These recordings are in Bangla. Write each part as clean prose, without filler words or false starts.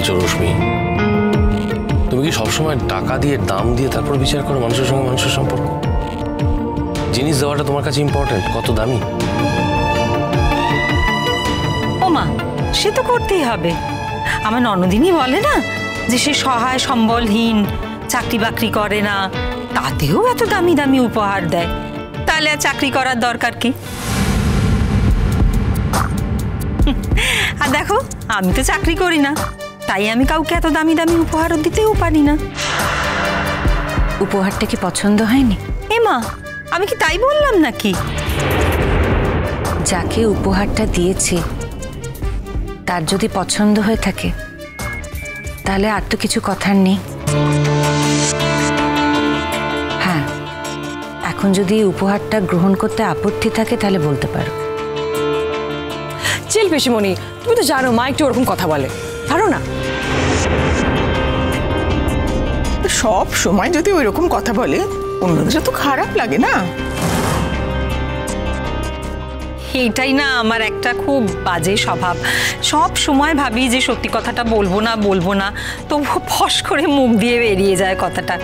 বলছো রশ্মি? তুমি কি সবসময় টাকা দিয়ে দাম দিয়ে তারপর বিচার করো মানুষের সঙ্গে মানুষের সম্পর্ক? জিনিস দেওয়াটা তোমার কাছে ইম্পর্টেন্ট, কত দামি? ওমা, সে তো করতেই হবে। আমার ননদিনই বলে না যে সে সহায় সম্বলহীন, চাকরি বাকরি করে না, তাতেও এত দামি দামি উপহার দেয়। তাহলে আর চাকরি করার দরকার কি? আর দেখো, আমি তো চাকরি করি না, তাই আমি কাউকে এত দামি দামি উপহারও দিতেও পারি না। উপহারটা কি পছন্দ হয়নি? এমা, আমি কি তাই বললাম নাকি? যাকে উপহারটা দিয়েছে তার যদি পছন্দ হয়ে থাকে তাহলে আর তো কিছু কথার নেই। হ্যাঁ, এখন যদি উপহারটা গ্রহণ করতে আপত্তি থাকে তাহলে বলতে পারো। চিল পিসিমণি, তুমি তো জানো মা একটু ওরকম কথা বলে, পারো না? সব সময় যদি ওই রকম কথা বলে অন্যদের তো খারাপ লাগে না? এইটাই না আমার একটা খুব বাজে স্বভাব। সব সময় ভাবি যে সত্যি কথাটা বলবো না, তবু ফস করে মুখ দিয়ে বেরিয়ে যায় কথাটা।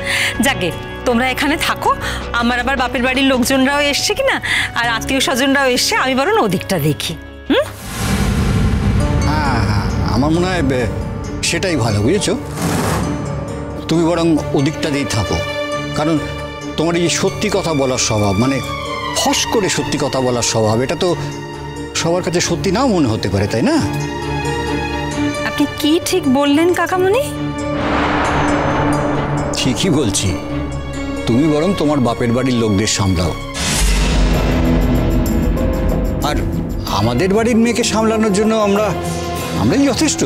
যাকে, তোমরা এখানে থাকো, আমার আবার বাপের বাড়ির লোকজনরাও এসছে কিনা, আর আত্মীয় স্বজনরাও এসছে, আমি বরং ওদিকটা দেখি। হ্যাঁ, আমার মনে হয় সেটাই ভালো, বুঝেছো? তুমি বরং ওদিকটা দিয়ে থাকো, কারণ তোমার এই সত্যি কথা বলার স্বভাব, মানে ফস করে সত্যি কথা বলার স্বভাব, এটা তো সবার কাছে সত্যি নাও মনে হতে পারে, তাই না? আপনি কি ঠিক বললেন কাকামণি? ঠিকই বলছি। তুমি বরং তোমার বাপের বাড়ির লোকদের সামলাও, আর আমাদের বাড়ির মেয়েকে সামলানোর জন্য আমরাই যথেষ্ট।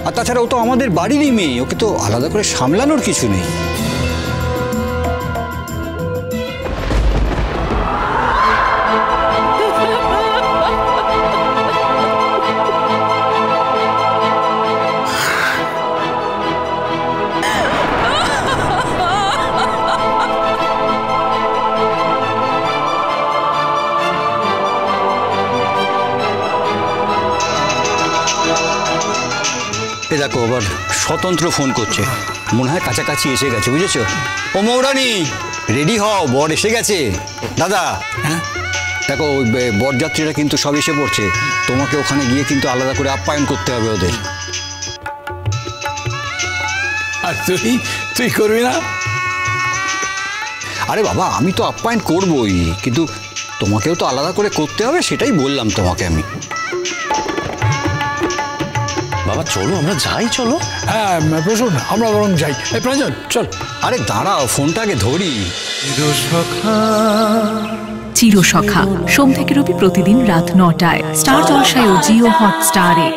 আর তাছাড়া ও তো আমাদের বাড়িরই মেয়ে, ওকে তো আলাদা করে সামলানোর কিছু নেই। দেখো, আবার স্বতন্ত্র ফোন করছে, মনে হয় কাছাকাছি এসে গেছে, বুঝেছো? ও মৌরানী, রেডি হও, বর এসে গেছে। দাদা, হ্যাঁ দেখো, ওই বরযাত্রীরা কিন্তু সব এসে পড়ছে, তোমাকে ওখানে গিয়ে কিন্তু আলাদা করে আপ্যায়ন করতে হবে ওদের। আর তুই করবি না? আরে বাবা, আমি তো আপ্যায়ন করবই, কিন্তু তোমাকেও তো আলাদা করে করতে হবে, সেটাই বললাম তোমাকে আমি। বাবা চলো, আমরা যাই, চলো। হ্যাঁ প্রসূন, আমরা বরং যাই। প্রাঞ্জল চল। আরে দাঁড়াও, ফোনটা আগে ধরি। চিরসখা, সোম থেকে রবি প্রতিদিন রাত ৯টায় স্টার জলসায় ও জিও হটস্টারে।